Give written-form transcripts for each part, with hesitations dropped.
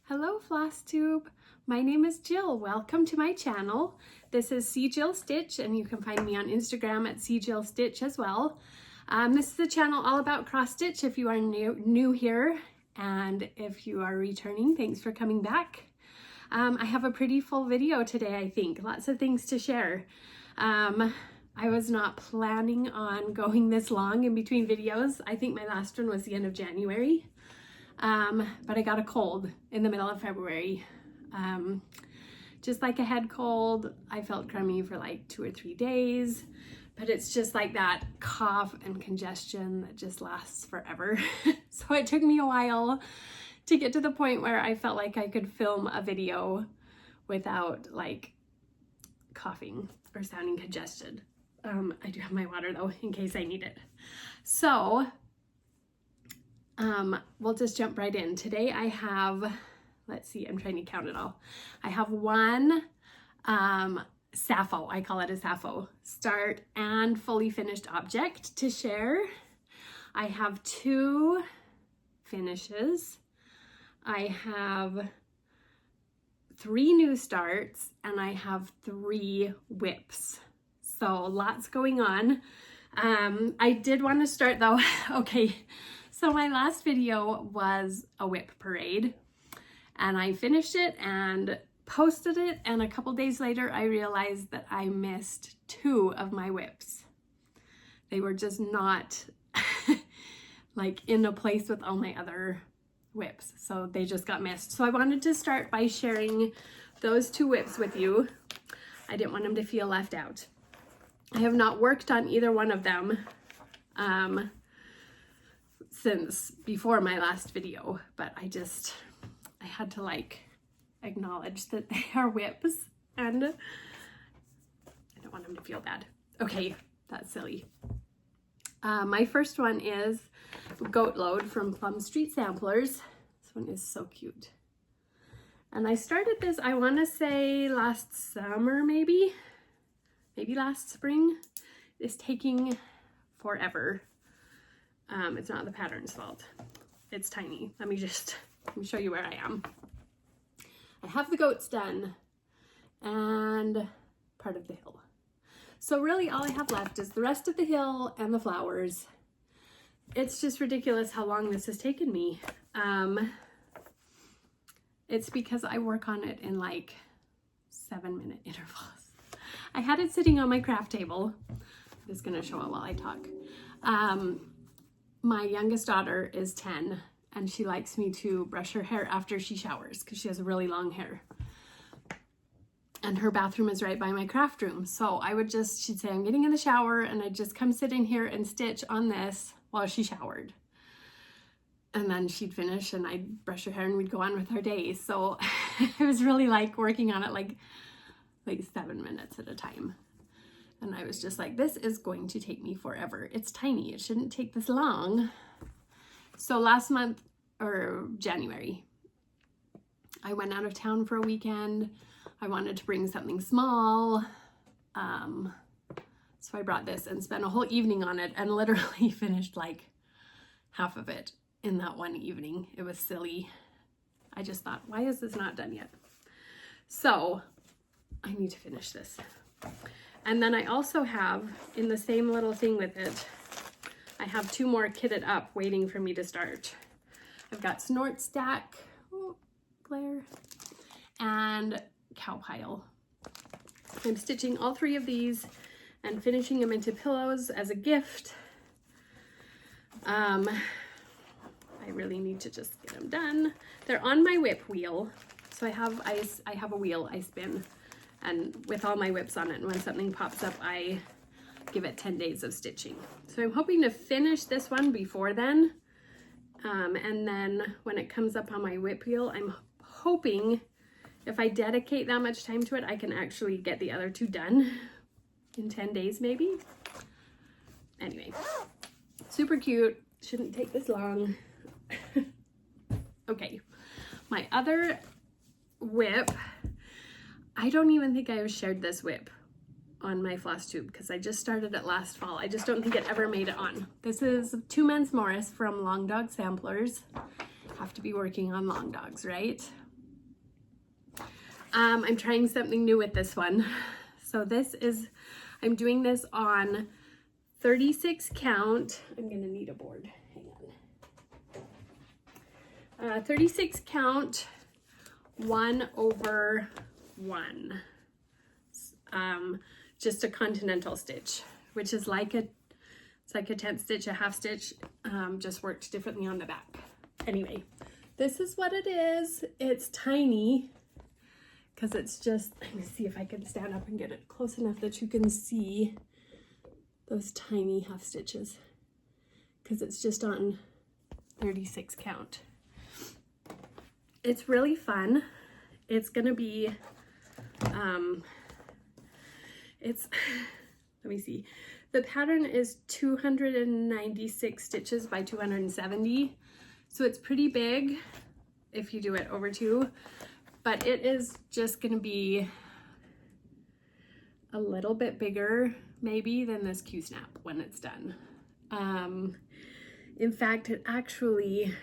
Hello Flosstube, my name is Jill. Welcome to my channel. This is C Jill Stitch and you can find me on Instagram at C Jill Stitch as well. This is a channel all about cross stitch if you are new here, and if you are returning, thanks for coming back. I have a pretty full video today, I think. Lots of things to share. I was not planning on going this long in between videos. I think my last one was the end of January. But I got a cold in the middle of February. Just like a head cold. I felt crummy for like 2 or 3 days, but it's just like that cough and congestion that just lasts forever. So it took me a while to get to the point where I felt like I could film a video without like coughing or sounding congested. I do have my water though, in case I need it. So we'll just jump right in. Today I have, let's see, I'm trying to count it all. I have one Sappho, I call it a Sappho, start and fully finished object to share. I have 2 finishes. I have 3 new starts and I have 3 whips. So lots going on. I did want to start though, okay. So my last video was a whip parade and I finished it and posted it, and a couple days later I realized that I missed 2 of my whips. They were just not like in a place with all my other whips, so they just got missed. So I wanted to start by sharing those 2 whips with you. I didn't want them to feel left out. I have not worked on either one of them since before my last video, but I had to like acknowledge that they are whips and I don't want them to feel bad. Okay, that's silly. My first one is Goat Load from Plum Street Samplers. This one is so cute. And I started this, I want to say last summer, maybe last spring. It's taking forever. It's not the pattern's fault. It's tiny. Let me show you where I am. I have the goats done and part of the hill. So really all I have left is the rest of the hill and the flowers. It's just ridiculous how long this has taken me. It's because I work on it in like 7-minute intervals. I had it sitting on my craft table. I'm just gonna show it while I talk. My youngest daughter is 10 and she likes me to brush her hair after she showers because she has really long hair. And her bathroom is right by my craft room. So she'd say, I'm getting in the shower, and I'd just come sit in here and stitch on this while she showered. And then she'd finish and I'd brush her hair and we'd go on with our day. So I was really like working on it like 7 minutes at a time. And I was just like, this is going to take me forever. It's tiny, it shouldn't take this long. So last month, or January, I went out of town for a weekend. I wanted to bring something small. So I brought this and spent a whole evening on it and literally finished like half of it in that one evening. It was silly. I just thought, why is this not done yet? So I need to finish this. And then I also have, in the same little thing with it, I have 2 more kitted up waiting for me to start. I've got Snort Stack, oh, glare, and Cow Pile. I'm stitching all 3 of these and finishing them into pillows as a gift. I really need to just get them done. They're on my whip wheel. So I have a wheel I spin, and with all my whips on it, and when something pops up, I give it 10 days of stitching. So I'm hoping to finish this one before then. And then when it comes up on my whip wheel, I'm hoping if I dedicate that much time to it, I can actually get the other 2 done in 10 days maybe. Anyway, super cute. Shouldn't take this long. Okay, my other whip, I don't even think I have shared this whip on my Flosstube because I just started it last fall. I just don't think it ever made it on. This is Two Men's Morris from Long Dog Samplers. Have to be working on long dogs, right? I'm trying something new with this one. So this is, I'm doing this on 36 count. I'm gonna need a board, hang on. 36 count 1/1. Just a continental stitch, which is like a, it's like a 10th stitch, a half stitch, just worked differently on the back. Anyway, this is what it is. It's tiny because it's just, I'm gonna see if I can stand up and get it close enough that you can see those tiny half stitches, because it's just on 36 count. It's really fun. It's gonna be, let me see. The pattern is 296 stitches by 270. So it's pretty big if you do it over 2, but it is just gonna be a little bit bigger maybe than this Q-snap when it's done. In fact, it actually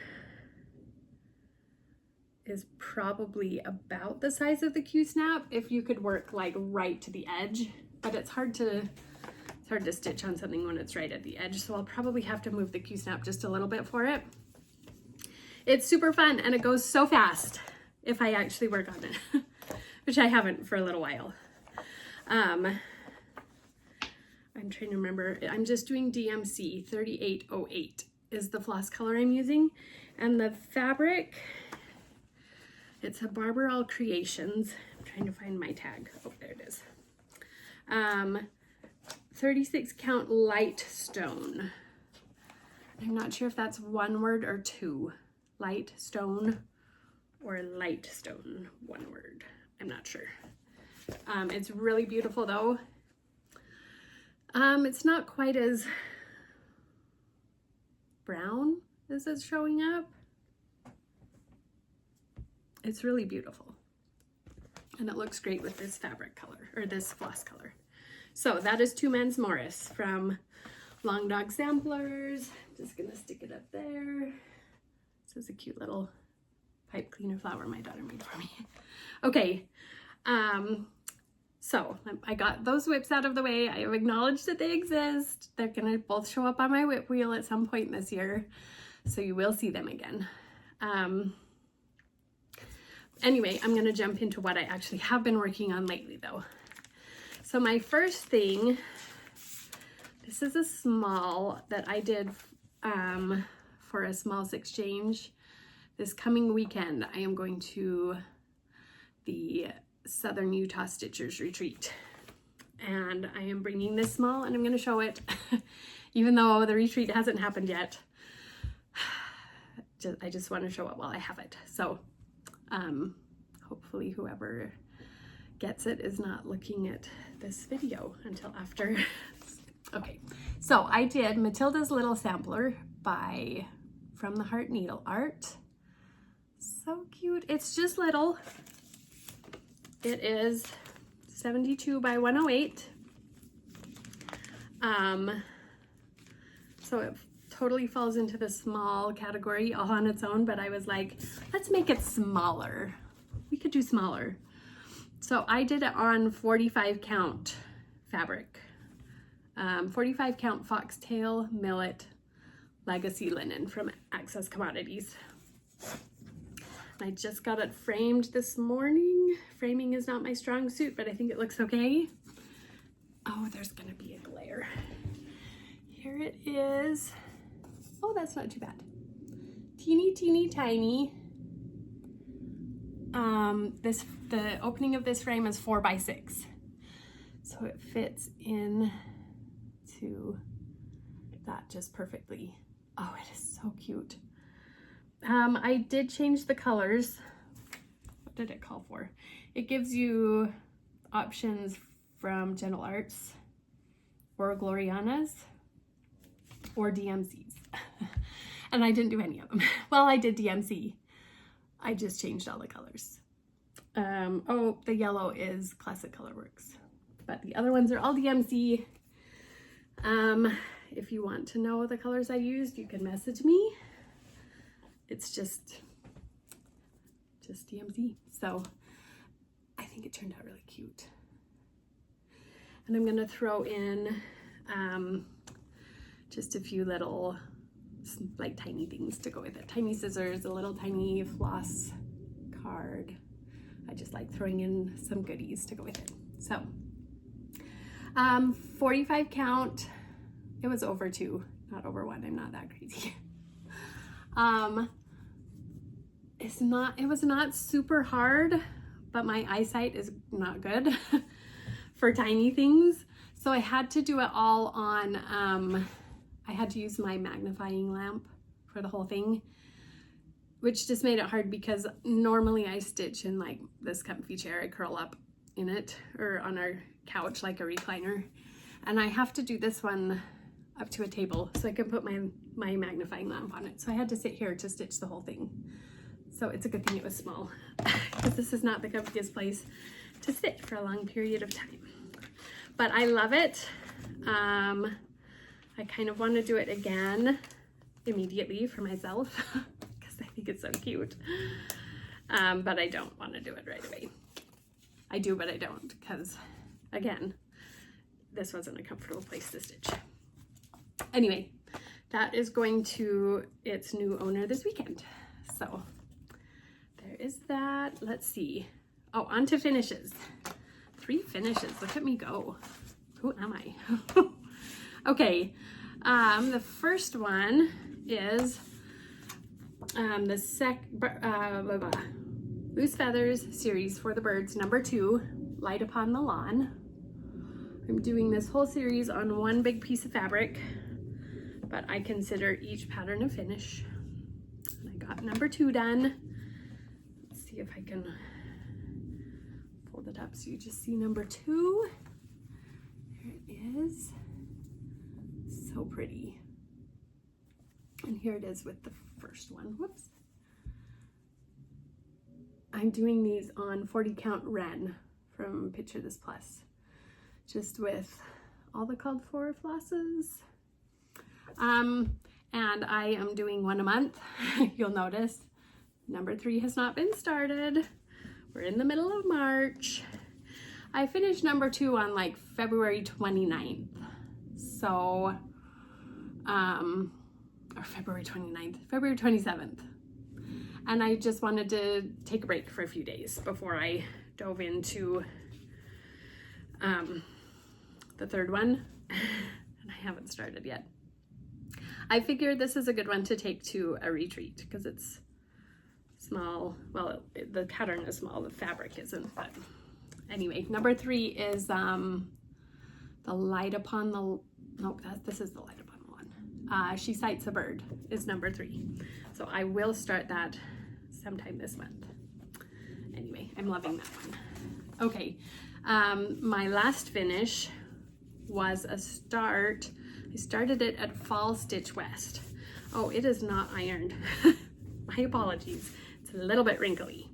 is probably about the size of the Q-snap if you could work like right to the edge, but it's hard to stitch on something when it's right at the edge, so I'll probably have to move the Q-snap just a little bit for it. It's super fun and it goes so fast if I actually work on it, which I haven't for a little while. I'm trying to remember, I'm just doing DMC 3808 is the floss color I'm using, and the fabric, it's a AtalieProvence. I'm trying to find my tag. Oh, there it is. 36 count light stone. I'm not sure if that's one word or two. Light stone or light stone, one word. I'm not sure. It's really beautiful though. It's not quite as brown as it's showing up. It's really beautiful. And it looks great with this fabric color, or this floss color. So that is Tomand's Morris from Long Dog Samplers. Just gonna stick it up there. This is a cute little pipe cleaner flower my daughter made for me. Okay, so I got those whips out of the way. I have acknowledged that they exist. They're gonna both show up on my whip wheel at some point this year, so you will see them again. Anyway, I'm gonna jump into what I actually have been working on lately though. So my first thing, this is a small that I did for a smalls exchange. This coming weekend, I am going to the Southern Utah Stitchers Retreat. And I am bringing this small and I'm gonna show it, even though the retreat hasn't happened yet. I just wanna show it while I have it. So hopefully whoever gets it is not looking at this video until after. Okay, so I did Matilda's Little Sampler by From the Heart Needle Art. So cute. It's just little. It is 72 by 108. So it totally falls into the small category all on its own, but I was like, let's make it smaller. We could do smaller. So I did it on 45 count fabric. 45 count foxtail millet legacy linen from Access Commodities. I just got it framed this morning. Framing is not my strong suit, but I think it looks okay. Oh, there's gonna be a glare. Here it is. Oh, that's not too bad. Teeny tiny. The opening of this frame is 4 by 6. So it fits in to that just perfectly. Oh, it is so cute. I did change the colors. What did it call for? It gives you options from Gentle Arts or Gloriana's or DMC's. And I didn't do any of them. Well, I did DMC. I just changed all the colors. Oh, the yellow is Classic Colorworks, but the other ones are all DMC. If you want to know the colors I used, you can message me. It's just DMC. So I think it turned out really cute. And I'm gonna throw in just a few little like tiny things to go with it. Tiny scissors, a little tiny floss card. I just like throwing in some goodies to go with it. So 45 count. It was over 2, not over 1. I'm not that crazy. It was not super hard, but my eyesight is not good for tiny things. So I had to do it all on, I had to use my magnifying lamp for the whole thing, which just made it hard because normally I stitch in like this comfy chair. I curl up in it or on our couch like a recliner. And I have to do this one up to a table so I can put my magnifying lamp on it. So I had to sit here to stitch the whole thing. So it's a good thing it was small because this is not the comfiest place to sit for a long period of time. But I love it. I kind of want to do it again immediately for myself because I think it's so cute. But I don't want to do it right away. I do, but I don't because, again, this wasn't a comfortable place to stitch. Anyway, that is going to its new owner this weekend. So there is that. Let's see. Oh, on to finishes. 3 finishes. Look at me go. Who am I? Okay. The first one is the Loose Feathers series for the birds, number 2, Light Upon the Lawn. I'm doing this whole series on one big piece of fabric, but I consider each pattern a finish. And I got number 2 done. Let's see if I can fold it up so you just see number 2. There it is. So pretty. And here it is with the first one. Whoops. I'm doing these on 40 count Ren from Picture This Plus, just with all the called for flosses. And I am doing 1 a month. You'll notice number 3 has not been started. We're in the middle of March. I finished number 2 on like February 29th. So, or February 29th, February 27th. And I just wanted to take a break for a few days before I dove into the third one. And I haven't started yet. I figured this is a good one to take to a retreat because it's small. Well, the pattern is small, the fabric isn't, but anyway, number 3 is the Light Upon the, nope, this is the Light Upon the Lawn. She Sights a Bird is number 3. So I will start that sometime this month. Anyway, I'm loving that one. Okay, my last finish was a start. I started it at Fall Stitch West. Oh, it is not ironed. My apologies. It's a little bit wrinkly.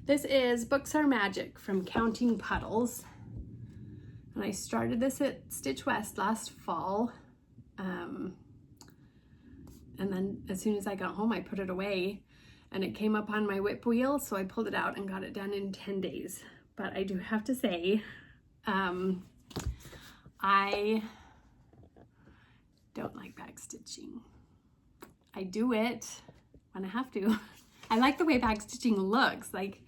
This is Books Are Magic from Counting Puddles. And I started this at Stitch West last fall. And then as soon as I got home, I put it away and it came up on my whip wheel. So I pulled it out and got it done in 10 days. But I do have to say, I don't like back stitching. I do it when I have to. I like the way back stitching looks. Like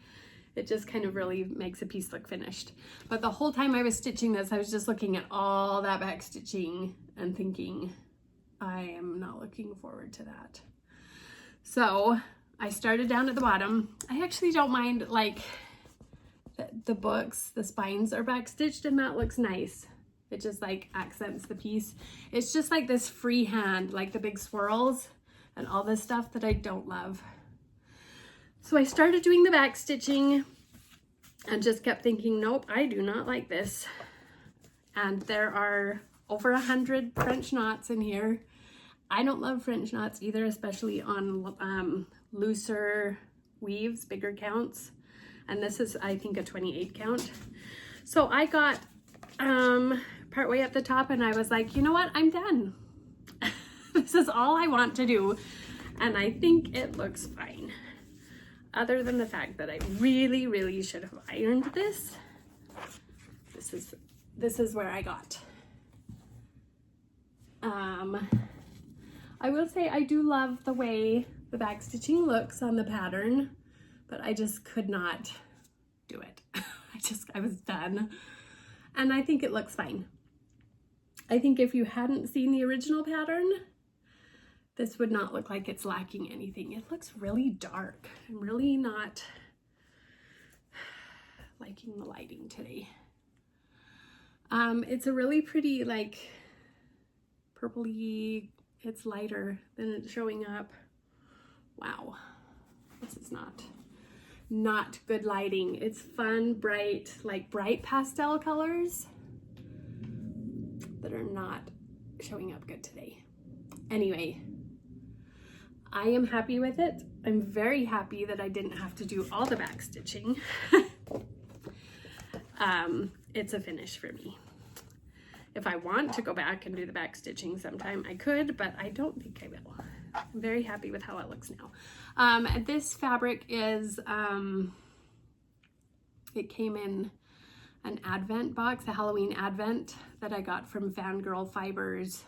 it just kind of really makes a piece look finished. But the whole time I was stitching this, I was just looking at all that back stitching and thinking, I am not looking forward to that. So I started down at the bottom. I actually don't mind, like the books, the spines are back stitched and that looks nice. It just like accents the piece. It's just like this freehand, like the big swirls and all this stuff that I don't love. So I started doing the back stitching and just kept thinking, nope, I do not like this. And there are over 100 French knots in here. I don't love French knots either, especially on looser weaves, bigger counts. And this is, I think, a 28 count. So I got partway up the top and I was like, you know what, I'm done. This is all I want to do. And I think it looks fine. other than the fact that I really should have ironed this, this is where I got. I will say I do love the way the back stitching looks on the pattern, but I just could not do it. I was done. And I think it looks fine. I think if you hadn't seen the original pattern, this would not look like it's lacking anything. It looks really dark. I'm really not liking the lighting today. It's a really pretty, like, purpley, it's lighter than it's showing up. Wow, this is not good lighting. It's fun, bright, like bright pastel colors that are not showing up good today. Anyway, I am happy with it. I'm very happy that I didn't have to do all the back stitching. It's a finish for me. If I want to go back and do the back stitching sometime, I could, but I don't think I will. I'm very happy with how it looks now. This fabric is, it came in an advent box, a Halloween advent that I got from Fangirl Fibers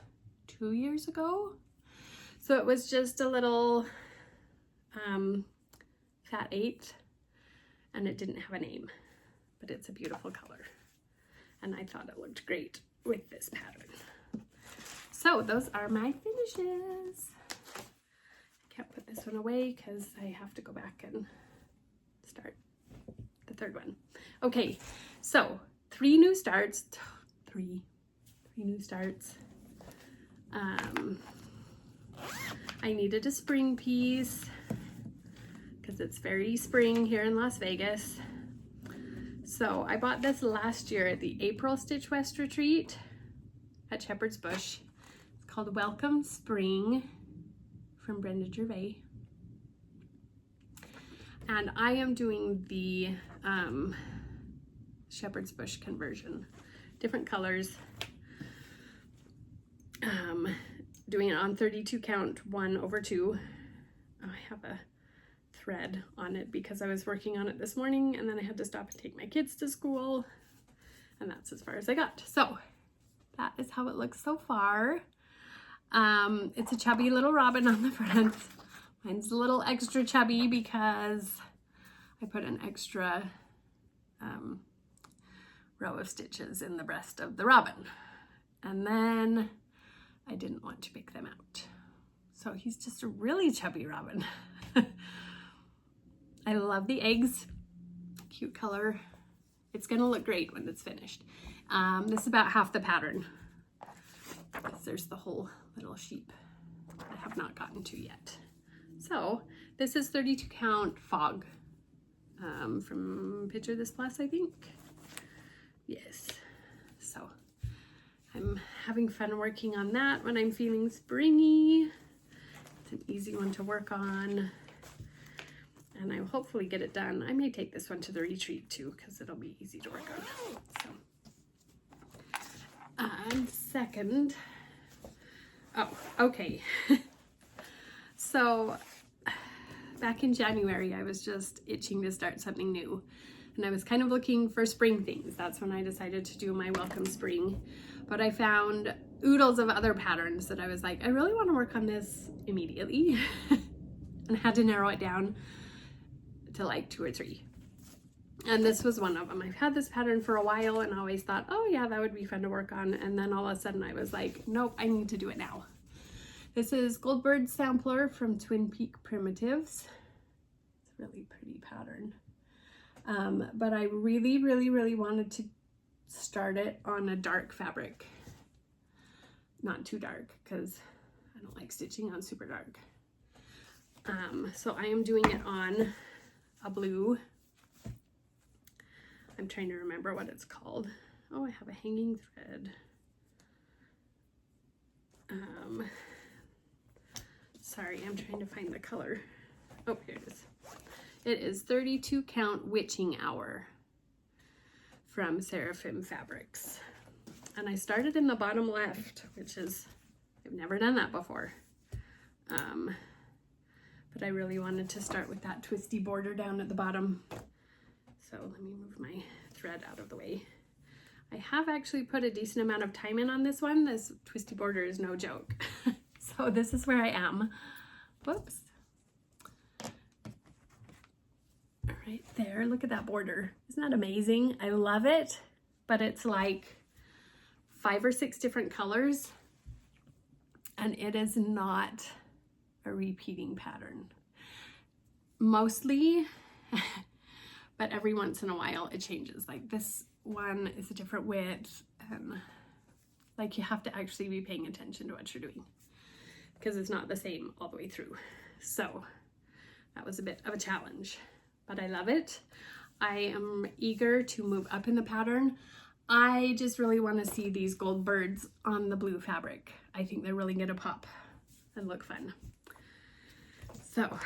2 years ago. So it was just a little fat 8, and it didn't have a name, but it's a beautiful color. And I thought it looked great with this pattern. So those are my finishes. I can't put this one away because I have to go back and start the third one. Okay, so 3 new starts. Three new starts. I needed a spring piece because it's very spring here in Las Vegas. So I bought this last year at the April Stitch West retreat at Shepherd's Bush. It's called Welcome Spring from Brenda Gervais. And I am doing the Shepherd's Bush conversion. Different colors. Doing it on 32 count 1/2. I have a thread on it because I was working on it this morning and then I had to stop and take my kids to school, and that's as far as I got. So that is how it looks so far. It's a chubby little robin on the front. Mine's a little extra chubby because I put an extra row of stitches in the breast of the robin, and then I didn't want to pick them out. So he's just a really chubby robin. I love the eggs, cute color. It's gonna look great when it's finished. This is about half the pattern. There's the whole little sheep I have not gotten to yet. So this is 32 count Fog from Picture This Plus, I think. Yes, so I'm having fun working on that when I'm feeling springy. It's an easy one to work on, and I'll hopefully get it done. I may take this one to the retreat too because it'll be easy to work on. So, and second, oh, okay. So back in January, I was just itching to start something new, and I was kind of looking for spring things. That's when I decided to do my Welcome Spring. But I found oodles of other patterns that I was like, I really want to work on this immediately, and had to narrow it down to like 2 or 3. And this was one of them. I've had this pattern for a while and always thought, oh yeah, that would be fun to work on. And then all of a sudden I was like, nope, I need to do it now. This is Goldbird Sampler from Twin Peak Primitives. It's a really pretty pattern. But I really wanted to start it on a dark fabric. Not too dark because I don't like stitching on super dark. So I am doing it on a blue. I'm trying to remember what it's called. Oh, I have a hanging thread. Sorry, I'm trying to find the color. Oh, here it is. It is 32 count Witching Hour from Seraphim Fabrics. And I started in the bottom left, which is, I've never done that before. but I really wanted to start with that twisty border down at the bottom. So let me move my thread out of the way. I have actually put a decent amount of time in on this one. This twisty border is no joke. So this is where I am. Whoops. Right there, look at that border. Isn't that amazing? I love it, but it's like 5 or 6 different colors, and it is not a repeating pattern. Mostly, but every once in a while it changes. Like this one is a different width, and like you have to actually be paying attention to what you're doing because it's not the same all the way through. So that was a bit of a challenge, but I love it. I am eager to move up in the pattern. I just really want to see these gold birds on the blue fabric. I think they're really gonna pop and look fun. So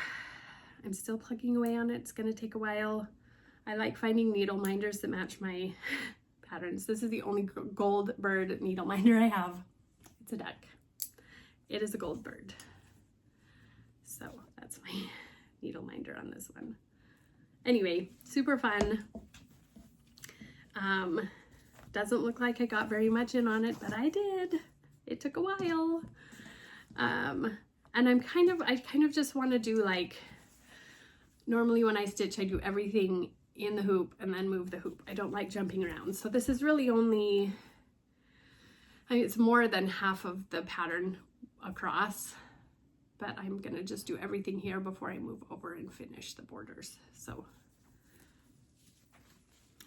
I'm still plugging away on it. It's gonna take a while. I like finding needle minders that match my patterns. This is the only gold bird needle minder I have. It's a duck. It is a gold bird. So that's my needle minder on this one. Anyway, super fun. Doesn't look like I got very much in on it, but I did. It took a while. And I kind of just want to do like, normally when I stitch, I do everything in the hoop and then move the hoop. I don't like jumping around. So this is really only, I mean, it's more than half of the pattern across, but I'm gonna just do everything here before I move over and finish the borders. So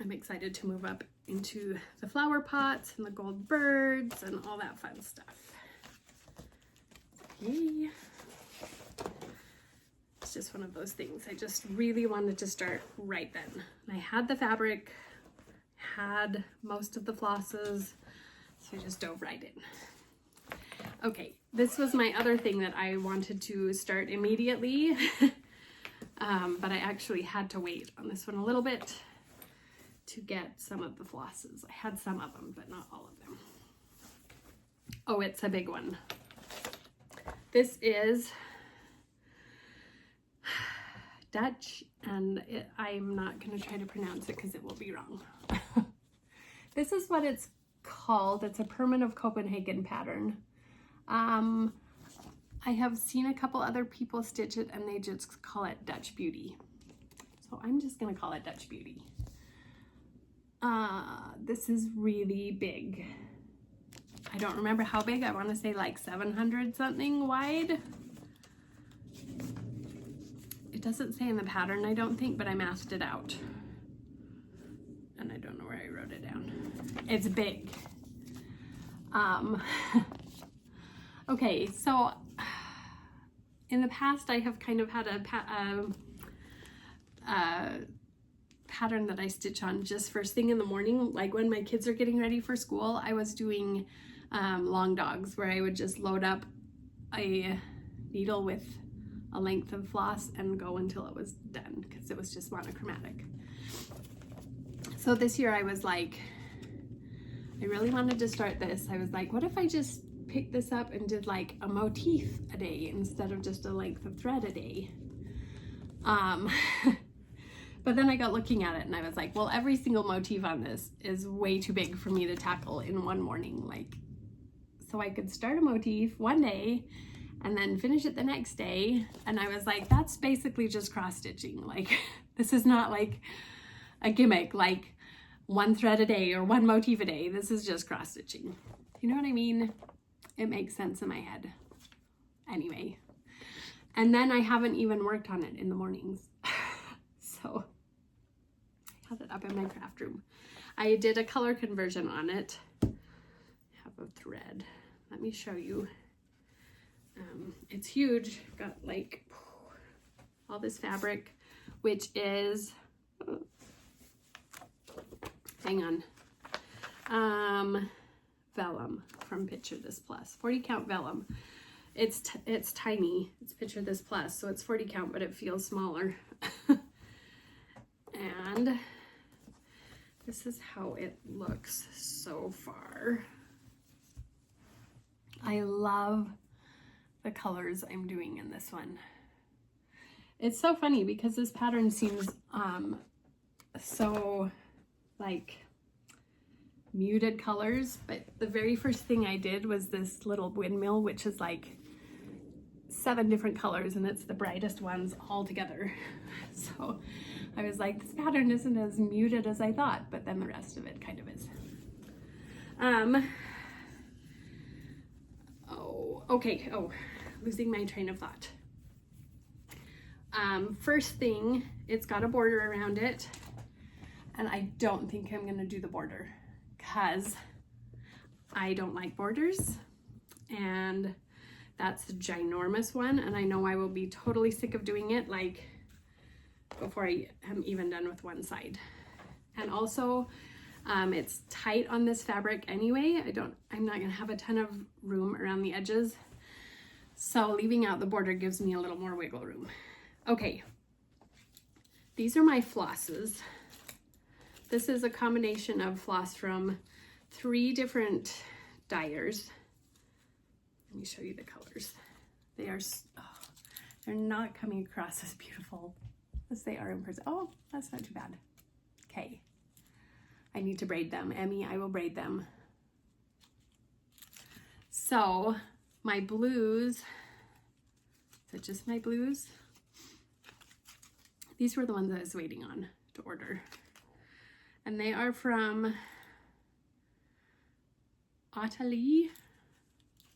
I'm excited to move up into the flower pots and the gold birds and all that fun stuff. Yay. It's just one of those things. I just really wanted to start right then. I had the fabric, had most of the flosses, so I just dove right in. Okay, this was my other thing that I wanted to start immediately, but I actually had to wait on this one a little bit to get some of the flosses. I had some of them, but not all of them. Oh, it's a big one. This is Dutch, and I'm not going to try to pronounce it because it will be wrong. This is what it's called. It's a Permanent of Copenhagen pattern. I have seen a couple other people stitch it and they just call it Dutch Beauty. So I'm just going to call it Dutch Beauty. This is really big. I don't remember how big. I want to say like 700 something wide. It doesn't say in the pattern, I don't think, but I mathed it out. And I don't know where I wrote it down. It's big. Okay, so in the past I have kind of had a pattern that I stitch on just first thing in the morning. Like when my kids are getting ready for school, I was doing long dogs where I would just load up a needle with a length of floss and go until it was done because it was just monochromatic. So this year I was like, I really wanted to start this. I was like, what if I just picked this up and did like a motif a day instead of just a length of thread a day? But then I got looking at it and I was like, well, every single motif on this is way too big for me to tackle in one morning. Like, so I could start a motif one day and then finish it the next day. And I was like, that's basically just cross stitching. Like, this is not like a gimmick, like one thread a day or one motif a day. This is just cross stitching. You know what I mean? It makes sense in my head. Anyway, and then I haven't even worked on it in the mornings. So I had it up in my craft room. I did a color conversion on it. I have a thread. Let me show you. It's huge. Got like all this fabric, which is, hang on, vellum from Picture This Plus, 40 count vellum. It's tiny. It's Picture This Plus, so it's 40 count, but it feels smaller. And this is how it looks so far. I love the colors I'm doing in this one. It's so funny because this pattern seems so like muted colors, but the very first thing I did was this little windmill, which is like 7 different colors, and it's the brightest ones all together. So I was like, this pattern isn't as muted as I thought, but then the rest of it kind of is. Losing my train of thought. First thing, it's got a border around it, and I don't think I'm gonna do the border because I don't like borders, and that's a ginormous one, and I know I will be totally sick of doing it like before I am even done with one side. And also it's tight on this fabric anyway. I'm not gonna have a ton of room around the edges, so leaving out the border gives me a little more wiggle room. Okay, these are my flosses. This is a combination of floss from 3 different dyers. Let me show you the colors. They're not coming across as beautiful as they are in person. Oh, that's not too bad. Okay, I need to braid them. Emmy, I will braid them. So my blues, is it just my blues? These were the ones I was waiting on to order. And they are from Atelier.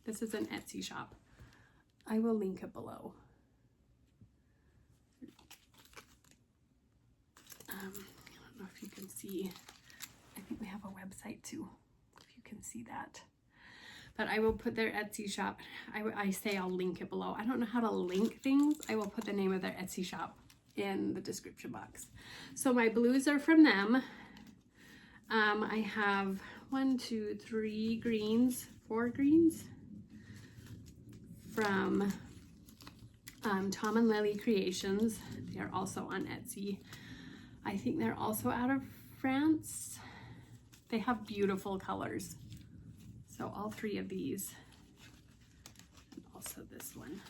This is an Etsy shop. I will link it below. I don't know if you can see. I think we have a website too, if you can see that. But I will put their Etsy shop. I say I'll link it below. I don't know how to link things. I will put the name of their Etsy shop in the description box. So my blues are from them. I have 1, 2, 3 greens, 4 greens from TomandLilyCreations. They are also on Etsy. I think they're also out of France. They have beautiful colors. So all 3 of these, and also this one,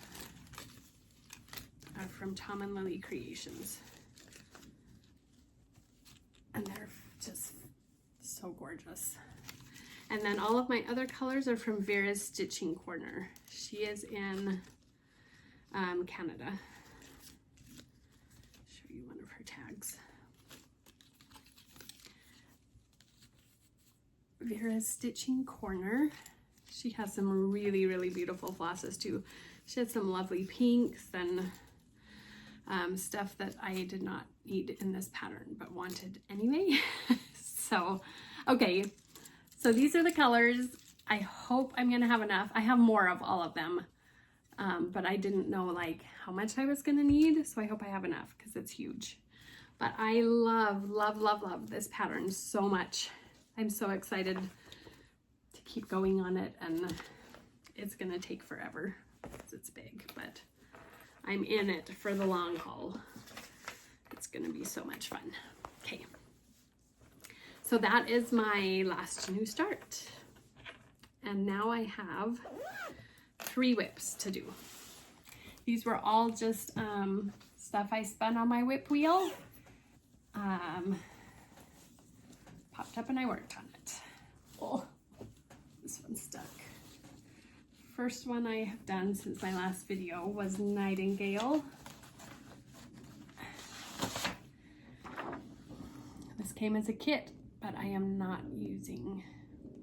are from TomandLilyCreations. And they're just so gorgeous. And then all of my other colors are from VerasStitchingCorner. She is in Canada. Show you one of her tags. VerasStitchingCorner. She has some really, really beautiful flosses too. She had some lovely pinks and stuff that I did not need in this pattern but wanted anyway. So, okay. So these are the colors. I hope I'm gonna have enough. I have more of all of them, but I didn't know like how much I was gonna need, so I hope I have enough because it's huge. But I love, love, love, love this pattern so much. I'm so excited to keep going on it, and it's gonna take forever because it's big, but I'm in it for the long haul. It's gonna be so much fun. Okay. So that is my last new start. And now I have 3 whips to do. These were all just stuff I spun on my whip wheel. Popped up and I worked on it. Oh, this one's stuck. First one I have done since my last video was Nightingale. This came as a kit, but I am not using,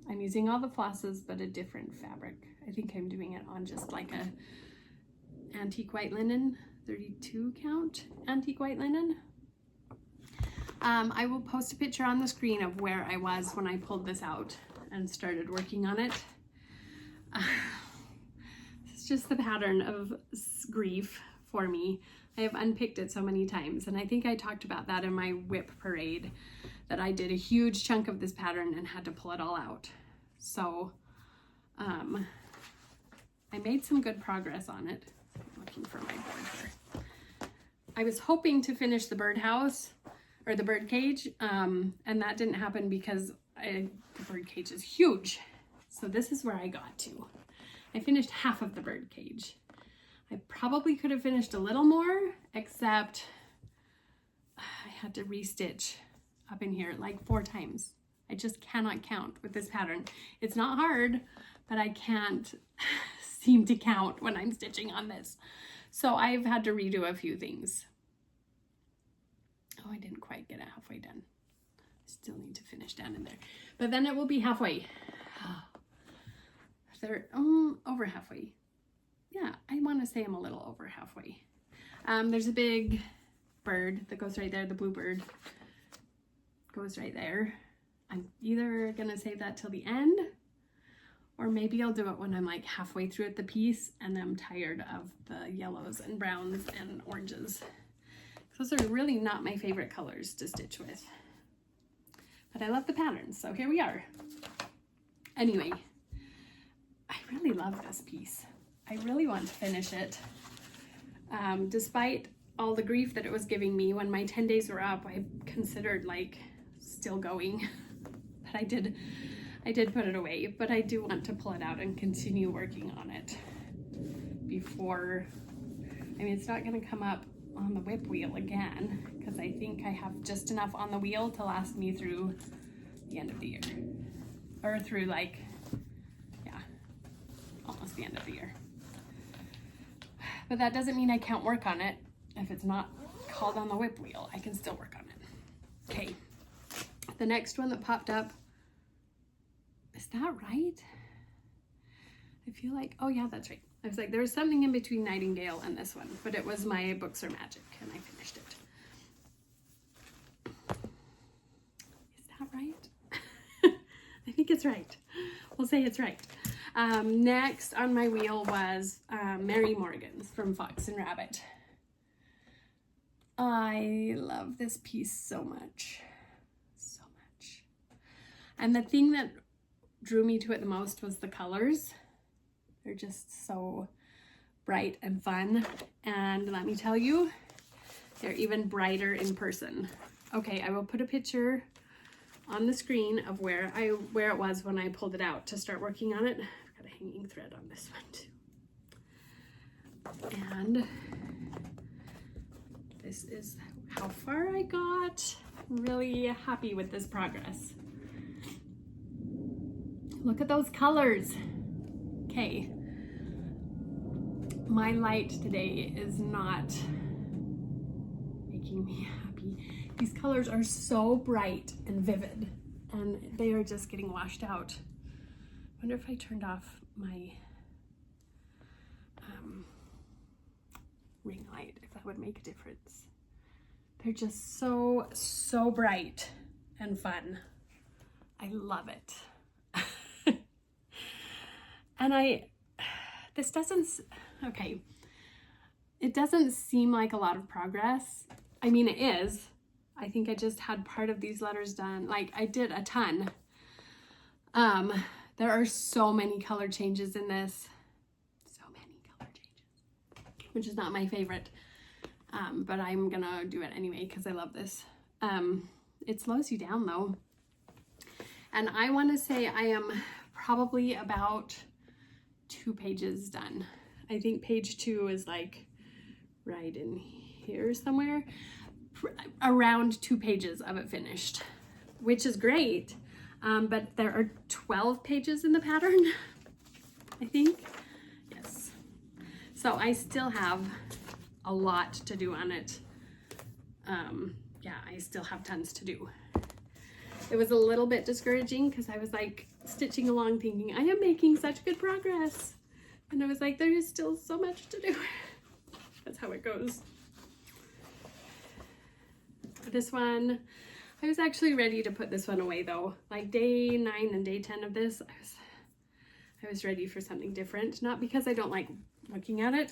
I'm using all the flosses, but a different fabric. I think I'm doing it on just like a antique white linen, 32 count antique white linen. I will post a picture on the screen of where I was when I pulled this out and started working on it. It's just the pattern of grief for me. I have unpicked it so many times, and I think I talked about that in my whip parade, that I did a huge chunk of this pattern and had to pull it all out. So I made some good progress on it. I'm looking for my board here. I was hoping to finish the birdhouse or the bird cage, and that didn't happen because the bird cage is huge. So this is where I got to. I finished half of the bird cage. I probably could have finished a little more, except I had to restitch up in here like 4 times. I just cannot count with this pattern. It's not hard, but I can't seem to count when I'm stitching on this. So I've had to redo a few things. Oh, I didn't quite get it halfway done. Still need to finish down in there, but then it will be halfway. They're over halfway. Yeah, I want to say I'm a little over halfway. There's a big bird that goes right there. The blue bird goes right there. I'm either gonna save that till the end, or maybe I'll do it when I'm like halfway through at the piece and I'm tired of the yellows and browns and oranges. Those are really not my favorite colors to stitch with. But I love the patterns, so here we are. Anyway, I really love this piece. I really want to finish it. Despite all the grief that it was giving me when my 10 days were up, I considered like still going. But I did put it away, but I do want to pull it out and continue working on it before, I mean, it's not gonna come up on the whip wheel again, because I think I have just enough on the wheel to last me through the end of the year, or through like, yeah, almost the end of the year. But that doesn't mean I can't work on it. If it's not called on the whip wheel, I can still work on it. Okay, the next one that popped up, is that right? I feel like, oh yeah, that's right. I was like, there was something in between Nightingale and this one, but it was My Books Are Magic, and I finished it. Is that right? I think it's right. We'll say it's right. Next on my wheel was Mary Morgan's from Fox and Rabbit. I love this piece so much, so much. And the thing that drew me to it the most was the colors. They're just so bright and fun. And let me tell you, they're even brighter in person. Okay, I will put a picture on the screen of where it was when I pulled it out to start working on it. I've got a hanging thread on this one too. And this is how far I got. I'm really happy with this progress. Look at those colors. Okay, my light today is not making me happy. These colors are so bright and vivid, and they are just getting washed out. I wonder if I turned off my ring light, if that would make a difference. They're just so, so bright and fun. I love it. And this doesn't, okay, it doesn't seem like a lot of progress. I mean, it is. I think I just had part of these letters done. Like, I did a ton. There are so many color changes in this. So many color changes, which is not my favorite. But I'm gonna do it anyway because I love this. It slows you down though. And I want to say I am probably about 2 pages done. I think page 2 is like right in here somewhere. Around 2 pages of it finished, which is great. But there are 12 pages in the pattern, I think. Yes. So I still have a lot to do on it. Yeah, I still have tons to do. It was a little bit discouraging because I was like stitching along thinking I am making such good progress, and I was like, there is still so much to do. That's how it goes. This one, I was actually ready to put this one away though. Like day 9 and day 10 of this, I was ready for something different. Not because I don't like looking at it,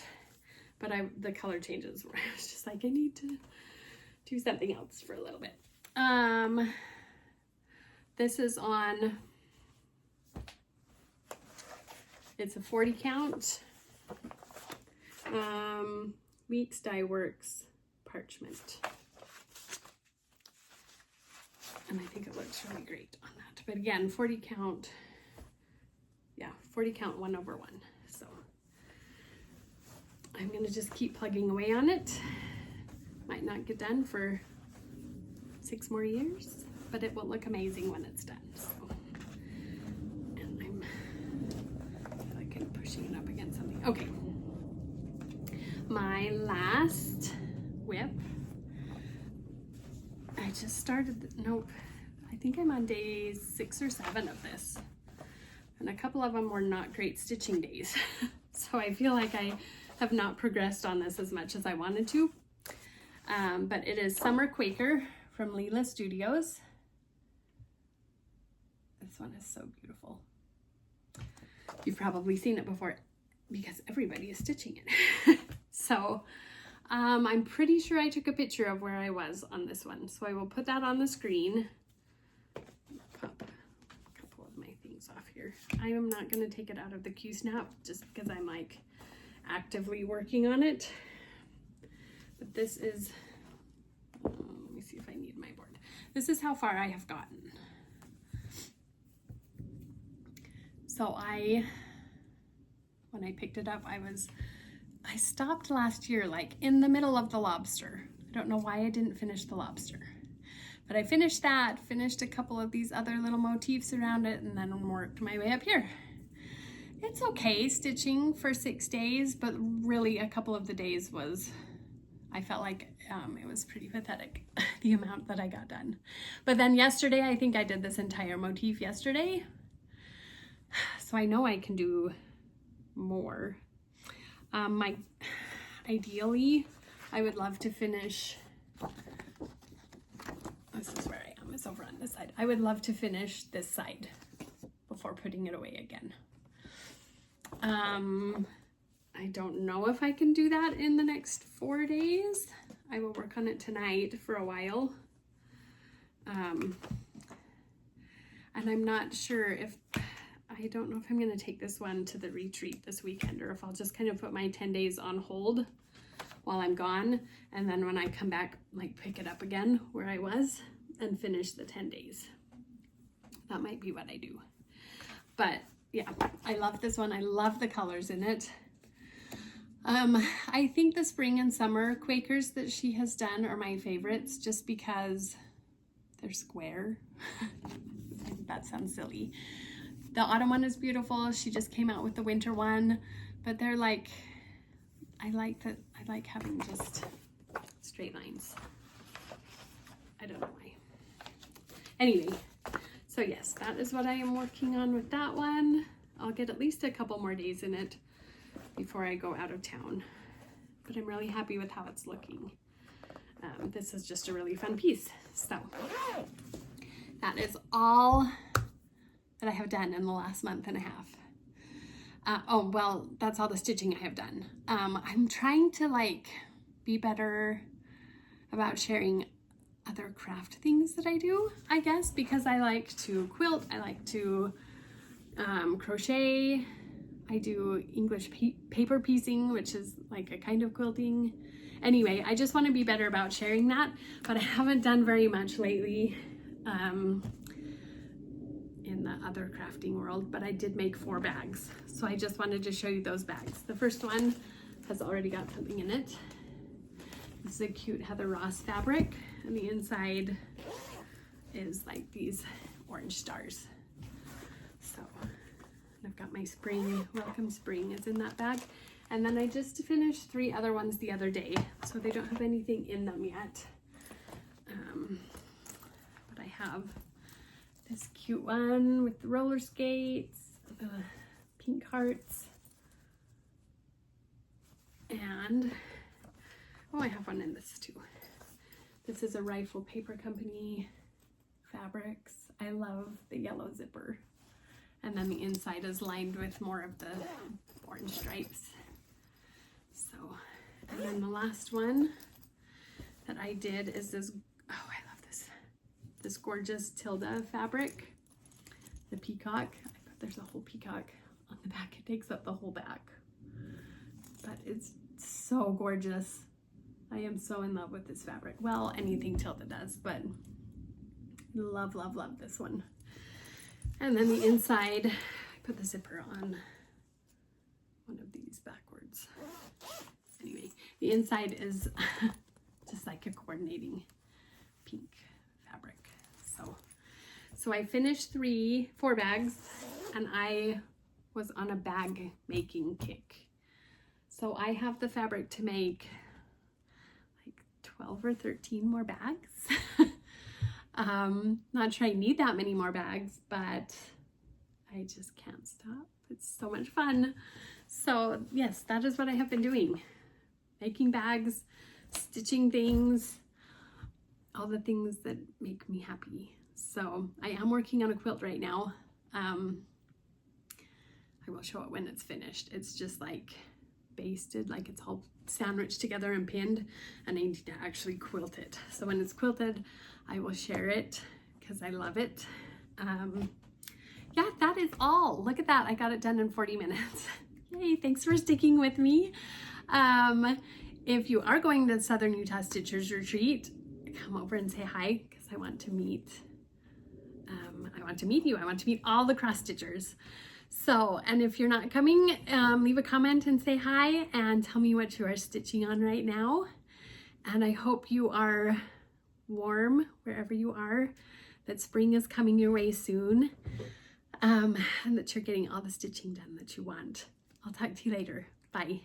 but the color changes where I was just like, I need to do something else for a little bit. This is on, it's a 40 count, Weeks Dye Works parchment. And I think it looks really great on that. But again, 40 count, yeah, 40 count 1/1. So I'm gonna just keep plugging away on it. Might not get done for 6 more years, but it will look amazing when it's done. So, and I feel like I'm pushing it up against something. Okay, my last whip. I just started, nope, I think I'm on day 6 or 7 of this. And a couple of them were not great stitching days. So I feel like I have not progressed on this as much as I wanted to. But it is Summer Quaker from Leela Studios. This one is so beautiful. You've probably seen it before because everybody is stitching it. So I'm pretty sure I took a picture of where I was on this one. So I will put that on the screen. Pop a couple of my things off here. I am not going to take it out of the Q-snap just because I'm like actively working on it. But this is, let me see if I need my board. This is how far I have gotten. So when I picked it up, I stopped last year, like in the middle of the lobster. I don't know why I didn't finish the lobster, but I finished that, finished a couple of these other little motifs around it, and then worked my way up here. It's okay stitching for 6 days, but really a couple of the days I felt like it was pretty pathetic, the amount that I got done. But then yesterday, I think I did this entire motif yesterday. So I know I can do more. Ideally, I would love to finish, this is where I am, it's over on this side. I would love to finish this side before putting it away again. I don't know if I can do that in the next 4 days. I will work on it tonight for a while. And I'm not sure I don't know if I'm going to take this one to the retreat this weekend, or if I'll just kind of put my 10 days on hold while I'm gone, and then when I come back, like pick it up again where I was and finish the 10 days. That might be what I do. But yeah, I love this one. I love the colors in it. I think the spring and summer Quakers that she has done are my favorites just because they're square. That sounds silly. The autumn one is beautiful. She just came out with the winter one, but they're like, I like having just straight lines. I don't know why. Anyway, so yes, that is what I am working on with that one. I'll get at least a couple more days in it before I go out of town, but I'm really happy with how it's looking. This is just a really fun piece. So that is all that I have done in the last month and a half. Oh, well, that's all the stitching I have done. I'm trying to like be better about sharing other craft things that I do, I guess, because I like to quilt, I like to crochet, I do English paper piecing, which is like a kind of quilting. Anyway, I just want to be better about sharing that, but I haven't done very much lately. In the other crafting world, but I did make 4 bags. So I just wanted to show you those bags. The first one has already got something in it. This is a cute Heather Ross fabric, and the inside is like these orange stars. So I've got my spring, welcome spring is in that bag. And then I just finished 3 other ones the other day, so they don't have anything in them yet. But I have this cute one with the roller skates, the pink hearts, and oh, I have one in this too. This is a Rifle Paper Company fabrics. I love the yellow zipper, and then the inside is lined with more of the orange stripes. So, and then the last one that I did is this, oh, I love this gorgeous Tilda fabric, the peacock. There's a whole peacock on the back. It takes up the whole back, but it's so gorgeous. I am so in love with this fabric. Well, anything Tilda does, but love, love, love this one. And then the inside, I put the zipper on one of these backwards. Anyway, the inside is just like a coordinating pink fabric. So I finished 4 bags, and I was on a bag making kick. So I have the fabric to make like 12 or 13 more bags. Not sure I need that many more bags, but I just can't stop. It's so much fun. So yes, that is what I have been doing. Making bags, stitching things, all the things that make me happy. So I am working on a quilt right now. I will show it when it's finished. It's just like basted, like it's all sandwiched together and pinned, and I need to actually quilt it. So when it's quilted, I will share it because I love it. Yeah, that is all. Look at that. I got it done in 40 minutes. Yay, thanks for sticking with me. If you are going to Southern Utah Stitchers Retreat, come over and say hi, because I want to meet you. I want to meet all the cross stitchers. So, and if you're not coming, leave a comment and say hi and tell me what you are stitching on right now. And I hope you are warm wherever you are, that spring is coming your way soon, and that you're getting all the stitching done that you want. I'll talk to you later. Bye.